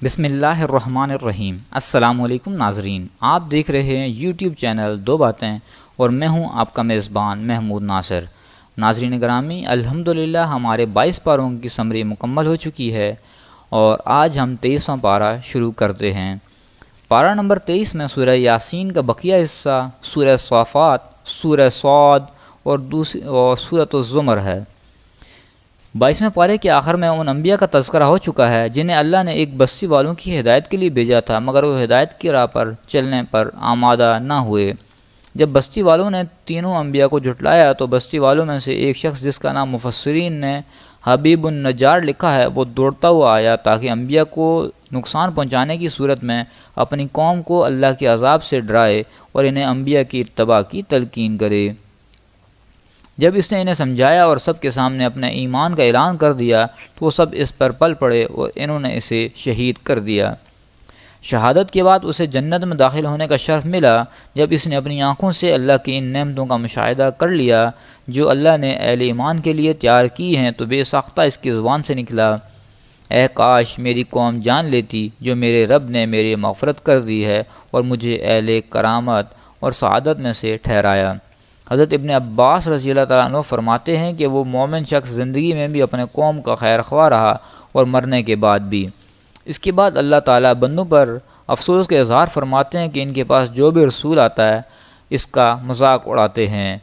بسم اللہ الرحمن الرحیم۔ السلام علیکم ناظرین، آپ دیکھ رہے ہیں یوٹیوب چینل دو باتیں اور میں ہوں آپ کا میزبان محمود ناصر۔ ناظرین گرامی، الحمدللہ ہمارے 22 پاروں کی سمری مکمل ہو چکی ہے اور آج ہم 23واں پارہ شروع کرتے ہیں۔ پارہ نمبر 23 میں سورہ یاسین کا بقیہ حصہ سورہ صافات، سورہ صاد اور سورۃ الزمر ہے۔ 22ویں پارے کے آخر میں ان انبیاء کا تذکرہ ہو چکا ہے جنہیں اللہ نے ایک بستی والوں کی ہدایت کے لیے بھیجا تھا، مگر وہ ہدایت کی راہ پر چلنے پر آمادہ نہ ہوئے۔ جب بستی والوں نے تینوں انبیاء کو جھٹلایا تو بستی والوں میں سے ایک شخص جس کا نام مفسرین نے حبیب النجار لکھا ہے، وہ دوڑتا ہوا آیا تاکہ انبیاء کو نقصان پہنچانے کی صورت میں اپنی قوم کو اللہ کے عذاب سے ڈرائے اور انہیں انبیاء کی اتباع کی تلقین کرے۔ جب اس نے انہیں سمجھایا اور سب کے سامنے اپنے ایمان کا اعلان کر دیا تو وہ سب اس پر پل پڑے اور انہوں نے اسے شہید کر دیا۔ شہادت کے بعد اسے جنت میں داخل ہونے کا شرف ملا جب اس نے اپنی آنکھوں سے اللہ کی ان نعمتوں کا مشاہدہ کر لیا جو اللہ نے اہل ایمان کے لیے تیار کی ہیں، تو بے ساختہ اس کی زبان سے نکلا، اے کاش میری قوم جان لیتی جو میرے رب نے میری مغفرت کر دی ہے اور مجھے اہل کرامت اور سعادت میں سے ٹھہرایا۔ حضرت ابن عباس رضی اللہ تعالیٰ عنہ فرماتے ہیں کہ وہ مومن شخص زندگی میں بھی اپنے قوم کا خیر خواہ رہا اور مرنے کے بعد بھی۔ اس کے بعد اللہ تعالیٰ بندوں پر افسوس کا اظہار فرماتے ہیں کہ ان کے پاس جو بھی رسول آتا ہے اس کا مذاق اڑاتے ہیں۔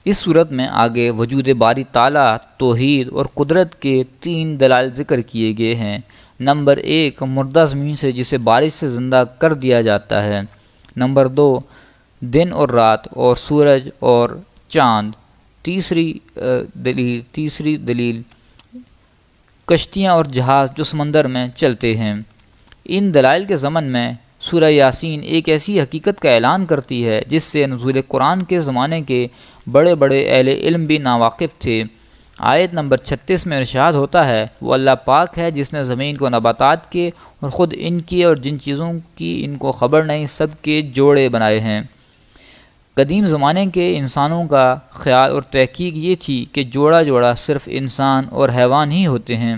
اس صورت میں آگے وجود باری تعالیٰ، توحید اور قدرت کے 3 دلائل ذکر کیے گئے ہیں۔ نمبر 1، مردہ زمین سے جسے بارش سے زندہ کر دیا جاتا ہے۔ نمبر 2، دن اور رات اور سورج اور چاند۔ تیسری دلیل کشتیاں اور جہاز جو سمندر میں چلتے ہیں۔ ان دلائل کے ضمن میں سورہ یاسین ایک ایسی حقیقت کا اعلان کرتی ہے جس سے نزول قرآن کے زمانے کے بڑے بڑے اہل علم بھی ناواقف تھے۔ آیت نمبر 36 میں ارشاد ہوتا ہے، وہ اللہ پاک ہے جس نے زمین کو نباتات کے اور خود ان کی اور جن چیزوں کی ان کو خبر نہیں سب کے جوڑے بنائے ہیں۔ قدیم زمانے کے انسانوں کا خیال اور تحقیق یہ تھی کہ جوڑا جوڑا صرف انسان اور حیوان ہی ہوتے ہیں،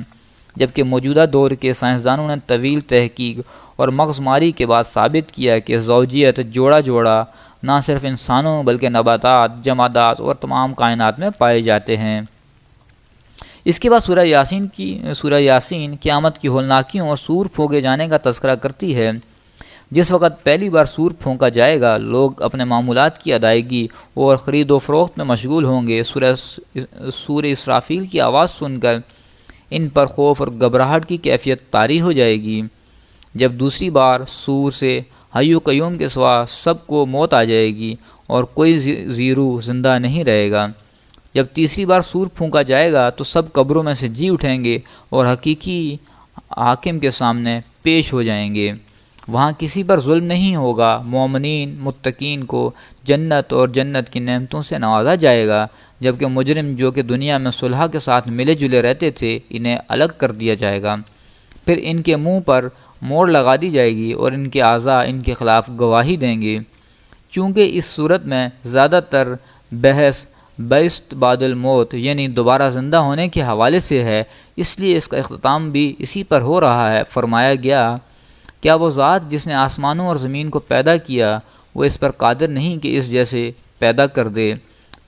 جبکہ موجودہ دور کے سائنسدانوں نے طویل تحقیق اور مغز ماری کے بعد ثابت کیا کہ زوجیت جوڑا جوڑا نہ صرف انسانوں بلکہ نباتات، جمادات اور تمام کائنات میں پائے جاتے ہیں۔ اس کے بعد سورہ یاسین قیامت کی ہولناکیوں اور سور پھونکے جانے کا تذکرہ کرتی ہے۔ جس وقت پہلی بار سور پھونکا جائے گا، لوگ اپنے معمولات کی ادائیگی اور خرید و فروخت میں مشغول ہوں گے۔ سور اسرافیل کی آواز سن کر ان پر خوف اور گھبراہٹ کی کیفیت طاری ہو جائے گی۔ جب دوسری بار سور سے حی و قیوم کے سوا سب کو موت آ جائے گی اور کوئی زیرو زندہ نہیں رہے گا۔ جب تیسری بار سور پھونکا جائے گا تو سب قبروں میں سے جی اٹھیں گے اور حقیقی حاکم کے سامنے پیش ہو جائیں گے۔ وہاں کسی پر ظلم نہیں ہوگا۔ مومنین متقین کو جنت اور جنت کی نعمتوں سے نوازا جائے گا، جبکہ مجرم جو کہ دنیا میں صلح کے ساتھ ملے جلے رہتے تھے انہیں الگ کر دیا جائے گا۔ پھر ان کے منہ پر موڑ لگا دی جائے گی اور ان کے اعضاء ان کے خلاف گواہی دیں گے۔ چونکہ اس صورت میں زیادہ تر بحث بعث بعد الموت یعنی دوبارہ زندہ ہونے کے حوالے سے ہے، اس لیے اس کا اختتام بھی اسی پر ہو رہا ہے۔ فرمایا گیا، کیا وہ ذات جس نے آسمانوں اور زمین کو پیدا کیا وہ اس پر قادر نہیں کہ اس جیسے پیدا کر دے؟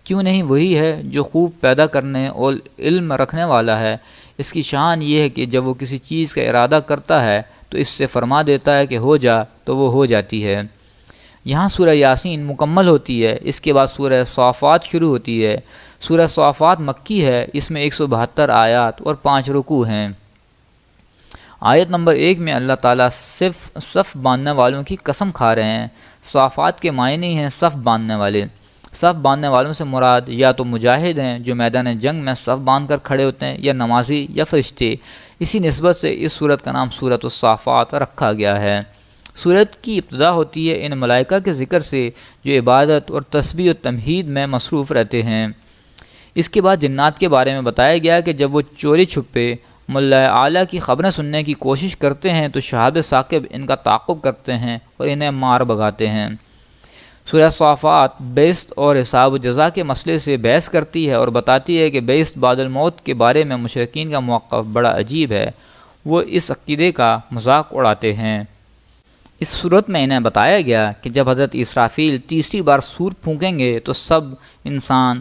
کیوں نہیں وہی ہے جو خوب پیدا کرنے اور علم رکھنے والا ہے؟ اس کی شان یہ ہے کہ جب وہ کسی چیز کا ارادہ کرتا ہے تو اس سے فرما دیتا ہے کہ ہو جا تو وہ ہو جاتی ہے۔ یہاں سورہ یاسین مکمل ہوتی ہے۔ اس کے بعد سورہ صافات شروع ہوتی ہے۔ سورہ صافات مکی ہے۔ اس میں 172 آیات اور 5 رکوع ہیں۔ آیت نمبر 1 میں اللہ تعالیٰ صف باندھنے والوں کی قسم کھا رہے ہیں۔ صافات کے معنی ہیں صف باندھنے والے۔ صف باندھنے والوں سے مراد یا تو مجاہد ہیں جو میدان جنگ میں صف باندھ کر کھڑے ہوتے ہیں، یا نمازی یا فرشتے۔ اسی نسبت سے اس سورت کا نام سورۃ الصافات رکھا گیا ہے۔ سورت کی ابتدا ہوتی ہے ان ملائکہ کے ذکر سے جو عبادت اور تسبیح و تمہید میں مصروف رہتے ہیں۔ اس کے بعد جنات کے بارے میں بتایا گیا کہ جب وہ چوری چھپے ملا اعلیٰ کی خبریں سننے کی کوشش کرتے ہیں تو شہاب ثاقب ان کا تعاقب کرتے ہیں اور انہیں مار بھگاتے ہیں۔ سورہ صافات بعث اور حساب و جزا کے مسئلے سے بحث کرتی ہے اور بتاتی ہے کہ بعث بعد الموت کے بارے میں مشرکین کا موقف بڑا عجیب ہے۔ وہ اس عقیدے کا مذاق اڑاتے ہیں۔ اس صورت میں انہیں بتایا گیا کہ جب حضرت اسرافیل تیسری بار سور پھونکیں گے تو سب انسان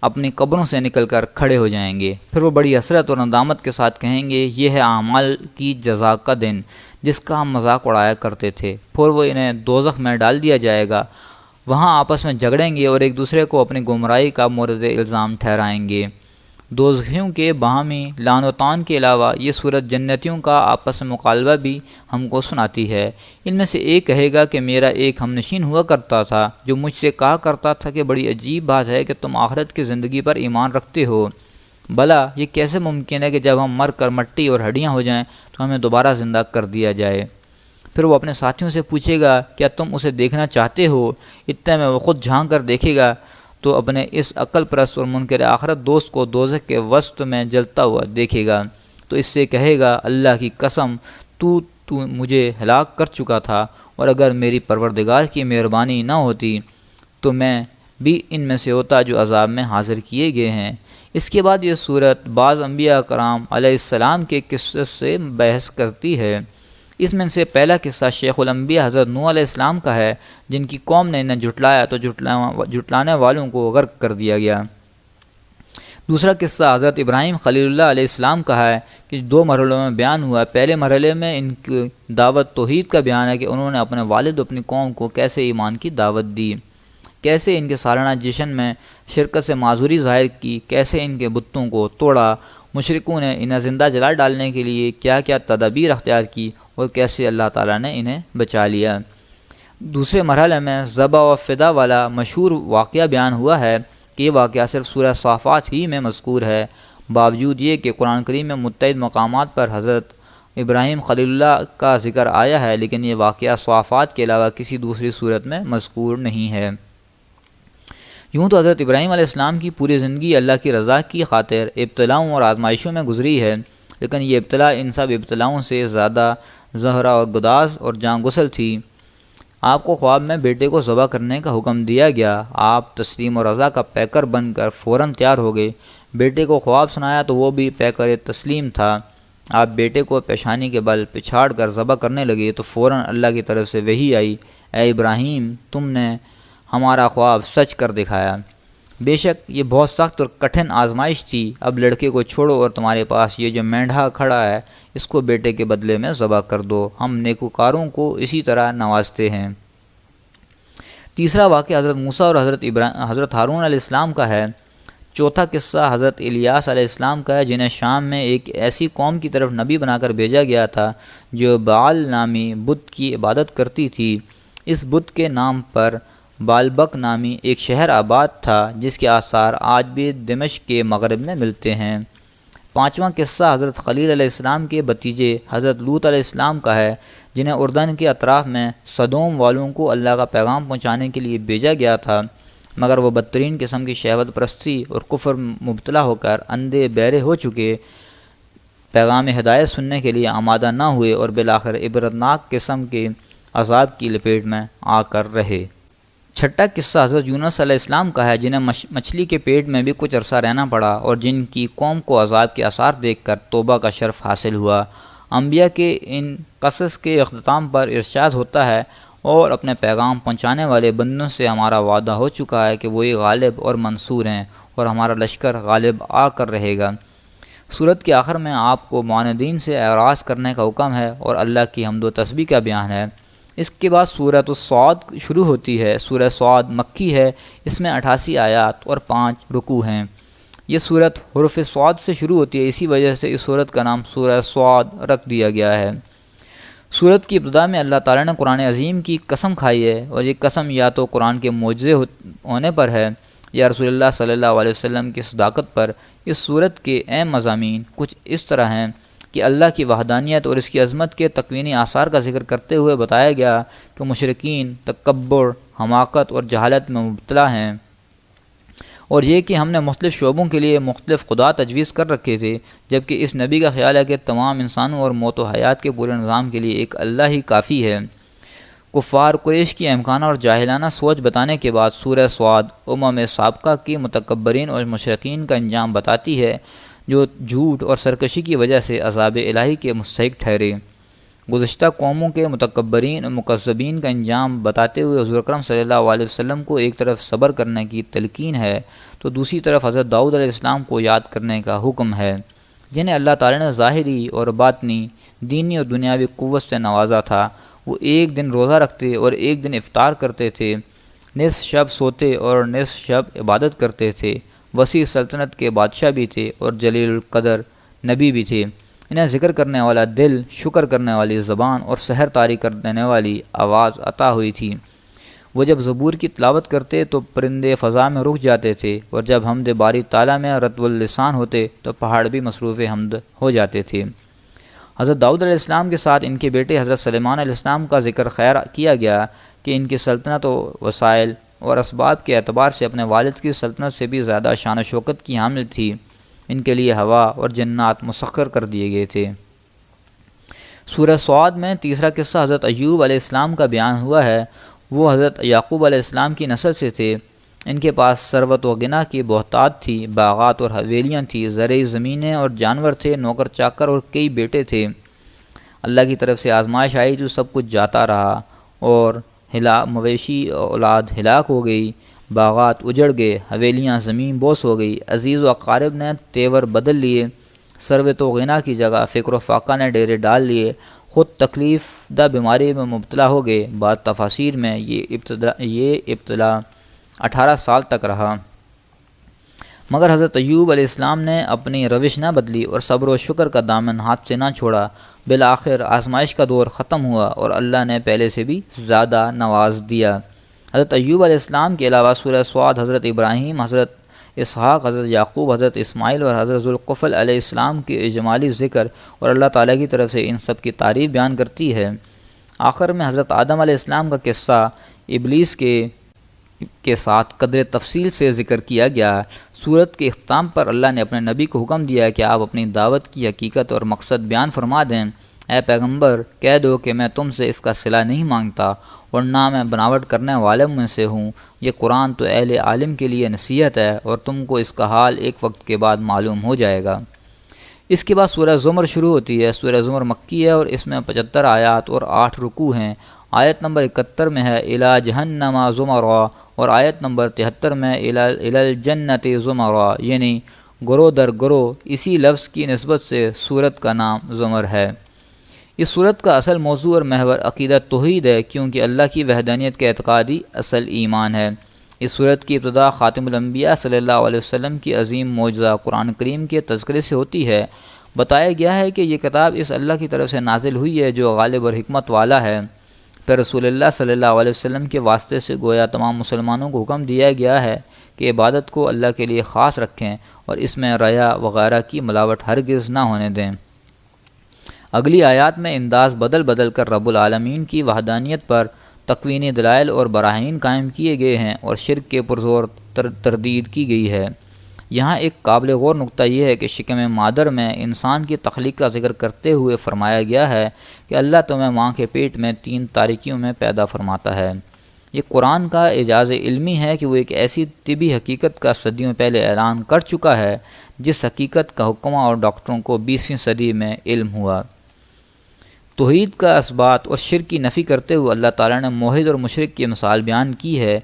اپنی قبروں سے نکل کر کھڑے ہو جائیں گے۔ پھر وہ بڑی حسرت اور ندامت کے ساتھ کہیں گے، یہ ہے اعمال کی جزا کا دن جس کا ہم مذاق اڑایا کرتے تھے۔ پھر وہ انہیں دوزخ میں ڈال دیا جائے گا، وہاں آپس میں جھگڑیں گے اور ایک دوسرے کو اپنی گمراہی کا مورد الزام ٹھہرائیں گے۔ دوزخیوں کے باہمی لعن و طعن کے علاوہ یہ صورت جنتیوں کا آپس میں مکالمہ بھی ہم کو سناتی ہے۔ ان میں سے ایک کہے گا کہ میرا ایک ہم نشین ہوا کرتا تھا جو مجھ سے کہا کرتا تھا کہ بڑی عجیب بات ہے کہ تم آخرت کی زندگی پر ایمان رکھتے ہو، بھلا یہ کیسے ممکن ہے کہ جب ہم مر کر مٹی اور ہڈیاں ہو جائیں تو ہمیں دوبارہ زندہ کر دیا جائے؟ پھر وہ اپنے ساتھیوں سے پوچھے گا، کیا تم اسے دیکھنا چاہتے ہو؟ اتنے میں وہ خود جھانک کر دیکھے گا تو اپنے اس عقل پرست اور منکر آخرت دوست کو دوزخ کے وسط میں جلتا ہوا دیکھے گا، تو اس سے کہے گا، اللہ کی قسم تو مجھے ہلاک کر چکا تھا، اور اگر میری پروردگار کی مہربانی نہ ہوتی تو میں بھی ان میں سے ہوتا جو عذاب میں حاضر کیے گئے ہیں۔ اس کے بعد یہ صورت بعض انبیاء کرام علیہ السلام کے قصص سے بحث کرتی ہے۔ اس میں سے پہلا قصہ شیخ الانبیاء حضرت نوح علیہ السلام کا ہے، جن کی قوم نے انہیں جھٹلایا تو جھٹلانے والوں کو غرق کر دیا گیا۔ دوسرا قصہ حضرت ابراہیم خلیل اللہ علیہ السلام کا ہے کہ 2 مرحلوں میں بیان ہوا۔ پہلے مرحلے میں ان کی دعوت توحید کا بیان ہے کہ انہوں نے اپنے والد و اپنی قوم کو کیسے ایمان کی دعوت دی، کیسے ان کے سالانہ جشن میں شرکت سے معذوری ظاہر کی، کیسے ان کے بتوں کو توڑا، مشرکوں نے انہیں زندہ جلا ڈالنے کے لیے کیا کیا تدابیر اختیار کی، اور کیسے اللہ تعالیٰ نے انہیں بچا لیا۔ دوسرے مرحلے میں ذبح و فدا والا مشہور واقعہ بیان ہوا ہے کہ یہ واقعہ صرف سورہ صافات ہی میں مذکور ہے، باوجود یہ کہ قرآن کریم میں متعدد مقامات پر حضرت ابراہیم خلیل اللہ کا ذکر آیا ہے، لیکن یہ واقعہ صافات کے علاوہ کسی دوسری صورت میں مذکور نہیں ہے۔ یوں تو حضرت ابراہیم علیہ السلام کی پوری زندگی اللہ کی رضا کی خاطر ابتلاؤں اور آزمائشوں میں گزری ہے، لیکن یہ ابتلا ان سب ابتلاؤں سے زیادہ زہرا اور گداز اور جاں گسل تھی۔ آپ کو خواب میں بیٹے کو ذبح کرنے کا حکم دیا گیا، آپ تسلیم و رضا کا پیکر بن کر فوراً تیار ہو گئے۔ بیٹے کو خواب سنایا تو وہ بھی پیکر تسلیم تھا۔ آپ بیٹے کو پیشانی کے بل پچھاڑ کر ذبح کرنے لگے تو فوراً اللہ کی طرف سے وحی آئی، اے ابراہیم تم نے ہمارا خواب سچ کر دکھایا، بے شک یہ بہت سخت اور کٹھن آزمائش تھی۔ اب لڑکے کو چھوڑو اور تمہارے پاس یہ جو مینڈھا کھڑا ہے اس کو بیٹے کے بدلے میں ذبح کر دو، ہم نیکوکاروں کو اسی طرح نوازتے ہیں۔ تیسرا واقعہ حضرت موسیٰ اور حضرت ہارون علیہ السلام کا ہے۔ چوتھا قصہ حضرت الیاس علیہ السلام کا ہے، جنہیں شام میں ایک ایسی قوم کی طرف نبی بنا کر بھیجا گیا تھا جو بعل نامی بت کی عبادت کرتی تھی۔ اس بت کے نام پر بالبک نامی ایک شہر آباد تھا جس کے آثار آج بھی دمشق کے مغرب میں ملتے ہیں۔ پانچواں قصہ حضرت خلیل علیہ السلام کے بھتیجے حضرت لوط علیہ السلام کا ہے، جنہیں اردن کے اطراف میں سدوم والوں کو اللہ کا پیغام پہنچانے کے لیے بھیجا گیا تھا، مگر وہ بدترین قسم کی شہوت پرستی اور کفر مبتلا ہو کر اندھے بہرے ہو چکے، پیغام ہدایت سننے کے لیے آمادہ نہ ہوئے اور بالآخر عبرتناک قسم کے عذاب کی لپیٹ میں آ کر رہے۔ چھٹا قصہ حضرت یونس علیہ السلام کا ہے، جنہیں مچھلی کے پیٹ میں بھی کچھ عرصہ رہنا پڑا اور جن کی قوم کو عذاب کے آثار دیکھ کر توبہ کا شرف حاصل ہوا۔ انبیاء کے ان قصص کے اختتام پر ارشاد ہوتا ہے، اور اپنے پیغام پہنچانے والے بندوں سے ہمارا وعدہ ہو چکا ہے کہ وہی غالب اور منصور ہیں اور ہمارا لشکر غالب آ کر رہے گا۔ سورت کے آخر میں آپ کو معاندین سے اعراض کرنے کا حکم ہے اور اللہ کی حمد و تسبیح کا بیان ہے۔ اس کے بعد سورۃ الصاد شروع ہوتی ہے۔ سورہ صاد مکی ہے، اس میں 88 آیات اور 5 رکوع ہیں۔ یہ سورت حرف صاد سے شروع ہوتی ہے، اسی وجہ سے اس سورت کا نام سورہ صاد رکھ دیا گیا ہے۔ سورت کی ابتدا میں اللہ تعالیٰ نے قرآن عظیم کی قسم کھائی ہے، اور یہ قسم یا تو قرآن کے معجزے ہونے پر ہے یا رسول اللہ صلی اللہ علیہ وسلم کی صداقت پر۔ اس سورت کے اہم مضامین کچھ اس طرح ہیں کہ اللہ کی وحدانیت اور اس کی عظمت کے تکوینی آثار کا ذکر کرتے ہوئے بتایا گیا کہ مشرکین تکبر، حماقت اور جہالت میں مبتلا ہیں، اور یہ کہ ہم نے مختلف شعبوں کے لیے مختلف خدا تجویز کر رکھے تھے، جبکہ اس نبی کا خیال ہے کہ تمام انسانوں اور موت و حیات کے پورے نظام کے لیے ایک اللہ ہی کافی ہے۔ کفار قریش کی احمقانہ اور جاہلانہ سوچ بتانے کے بعد سورہ صاد سابقہ کی متکبرین اور مشرکین کا انجام بتاتی ہے، جو جھوٹ اور سرکشی کی وجہ سے عذاب الہی کے مستحق ٹھہرے۔ گزشتہ قوموں کے متکبرین اور مکذبین کا انجام بتاتے ہوئے حضور اکرم صلی اللہ علیہ وسلم کو ایک طرف صبر کرنے کی تلقین ہے تو دوسری طرف حضرت داؤد علیہ السلام کو یاد کرنے کا حکم ہے، جنہیں اللہ تعالی نے ظاہری اور باطنی، دینی اور دنیاوی قوت سے نوازا تھا۔ وہ ایک دن روزہ رکھتے اور ایک دن افطار کرتے تھے، نصف شب سوتے اور نصف شب عبادت کرتے تھے، وسیع سلطنت کے بادشاہ بھی تھے اور جلیل القدر نبی بھی تھے۔ انہیں ذکر کرنے والا دل، شکر کرنے والی زبان اور سحر طاری کر دینے والی آواز عطا ہوئی تھی۔ وہ جب زبور کی تلاوت کرتے تو پرندے فضا میں رک جاتے تھے، اور جب حمد باری تعالیٰ میں رطب اللسان ہوتے تو پہاڑ بھی مصروف حمد ہو جاتے تھے۔ حضرت داؤد علیہ السلام کے ساتھ ان کے بیٹے حضرت سلیمان علیہ السلام کا ذکر خیر کیا گیا کہ ان کی سلطنت و وسائل اور اسباب کے اعتبار سے اپنے والد کی سلطنت سے بھی زیادہ شان و شوکت کی حامل تھی۔ ان کے لیے ہوا اور جنات مسخر کر دیے گئے تھے۔ سورہ صاد میں تیسرا قصہ حضرت ایوب علیہ السلام کا بیان ہوا ہے۔ وہ حضرت یعقوب علیہ السلام کی نسل سے تھے۔ ان کے پاس ثروت و غنا کی بہتات تھی، باغات اور حویلیاں تھیں، زرعی زمینیں اور جانور تھے، نوکر چاکر اور کئی بیٹے تھے۔ اللہ کی طرف سے آزمائش آئی جو سب کچھ جاتا رہا، اور مویشی اولاد ہلاک ہو گئی، باغات اجڑ گئے، حویلیاں زمین بوس ہو گئی، عزیز و اقارب نے تیور بدل لیے، ثروت و غنا کی جگہ فکر و فاقہ نے ڈیرے ڈال لیے، خود تکلیف دہ بیماری میں مبتلا ہو گئے۔ بعض تفاسیر میں یہ ابتلا 18 سال تک رہا، مگر حضرت ایوب علیہ السلام نے اپنی روش نہ بدلی اور صبر و شکر کا دامن ہاتھ سے نہ چھوڑا۔ بالآخر آزمائش کا دور ختم ہوا اور اللہ نے پہلے سے بھی زیادہ نواز دیا۔ حضرت ایوب علیہ السلام کے علاوہ سورہ صاد حضرت ابراہیم، حضرت اسحاق، حضرت یعقوب، حضرت اسماعیل اور حضرت ذوالقفل علیہ السلام کے اجمالی ذکر اور اللہ تعالیٰ کی طرف سے ان سب کی تعریف بیان کرتی ہے۔ آخر میں حضرت آدم علیہ السلام کا قصہ ابلیس کے ساتھ قدر تفصیل سے ذکر کیا گیا۔ سورت کے اختتام پر اللہ نے اپنے نبی کو حکم دیا کہ آپ اپنی دعوت کی حقیقت اور مقصد بیان فرما دیں۔ اے پیغمبر، کہہ دو کہ میں تم سے اس کا صلہ نہیں مانگتا اور نہ میں بناوٹ کرنے والوں میں سے ہوں۔ یہ قرآن تو اہل عالم کے لیے نصیحت ہے اور تم کو اس کا حال ایک وقت کے بعد معلوم ہو جائے گا۔ اس کے بعد سورہ زمر شروع ہوتی ہے۔ سورہ زمر مکی ہے اور اس میں 75 آیات اور 8 رکوع ہیں۔ آیت نمبر 71 میں ہے الی جہنم زمرا، اور آیت نمبر 73 میں الی الجنت زمرا، یعنی گروہ در گروہ۔ اسی لفظ کی نسبت سے سورت کا نام زمر ہے۔ اس سورت کا اصل موضوع اور محور عقیدہ توحید ہے، کیونکہ اللہ کی وحدانیت کا اعتقادی اصل ایمان ہے۔ اس سورت کی ابتدا خاتم الانبیاء صلی اللہ علیہ وسلم کی عظیم معجزہ قرآن کریم کے تذکرے سے ہوتی ہے۔ بتایا گیا ہے کہ یہ کتاب اس اللہ کی طرف سے نازل ہوئی ہے جو غالب اور حکمت والا ہے۔ پھر رسول اللہ صلی اللہ علیہ وسلم کے واسطے سے گویا تمام مسلمانوں کو حکم دیا گیا ہے کہ عبادت کو اللہ کے لیے خاص رکھیں اور اس میں ریا وغیرہ کی ملاوٹ ہرگز نہ ہونے دیں۔ اگلی آیات میں انداز بدل بدل کر رب العالمین کی وحدانیت پر تکوینی دلائل اور براہین قائم کیے گئے ہیں اور شرک کے پرزور تردید کی گئی ہے۔ یہاں ایک قابل غور نقطہ یہ ہے کہ شکم مادر میں انسان کی تخلیق کا ذکر کرتے ہوئے فرمایا گیا ہے کہ اللہ تمہیں ماں کے پیٹ میں 3 تاریکیوں میں پیدا فرماتا ہے۔ یہ قرآن کا اعجاز علمی ہے کہ وہ ایک ایسی طبی حقیقت کا صدیوں پہلے اعلان کر چکا ہے جس حقیقت کا حکماں اور ڈاکٹروں کو 20ویں صدی میں علم ہوا۔ توحید کا اثبات اور شرک کی نفی کرتے ہوئے اللہ تعالیٰ نے موحد اور مشرک کی مثال بیان کی ہے۔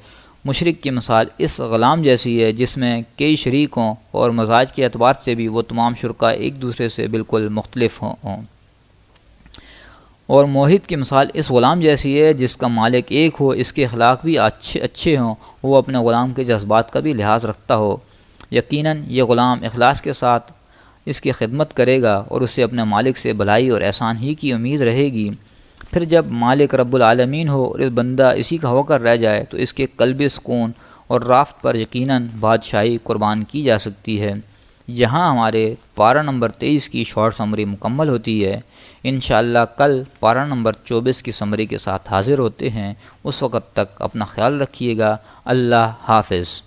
مشرک کی مثال اس غلام جیسی ہے جس میں کئی شریک ہوں اور مزاج کے اعتبار سے بھی وہ تمام شرکاء ایک دوسرے سے بالکل مختلف ہوں، اور موحد کی مثال اس غلام جیسی ہے جس کا مالک ایک ہو، اس کے اخلاق بھی اچھے ہوں، وہ اپنے غلام کے جذبات کا بھی لحاظ رکھتا ہو۔ یقیناً یہ غلام اخلاص کے ساتھ اس کی خدمت کرے گا اور اسے اپنے مالک سے بھلائی اور احسان ہی کی امید رہے گی۔ پھر جب مالک رب العالمین ہو اور اس بندہ اسی کا ہو کر رہ جائے تو اس کے قلبی سکون اور رافت پر یقیناً بادشاہی قربان کی جا سکتی ہے۔ یہاں ہمارے پارہ نمبر 23 کی شارٹ سمری مکمل ہوتی ہے۔ انشاءاللہ کل پارہ نمبر 24 کی سمری کے ساتھ حاضر ہوتے ہیں۔ اس وقت تک اپنا خیال رکھیے گا۔ اللہ حافظ۔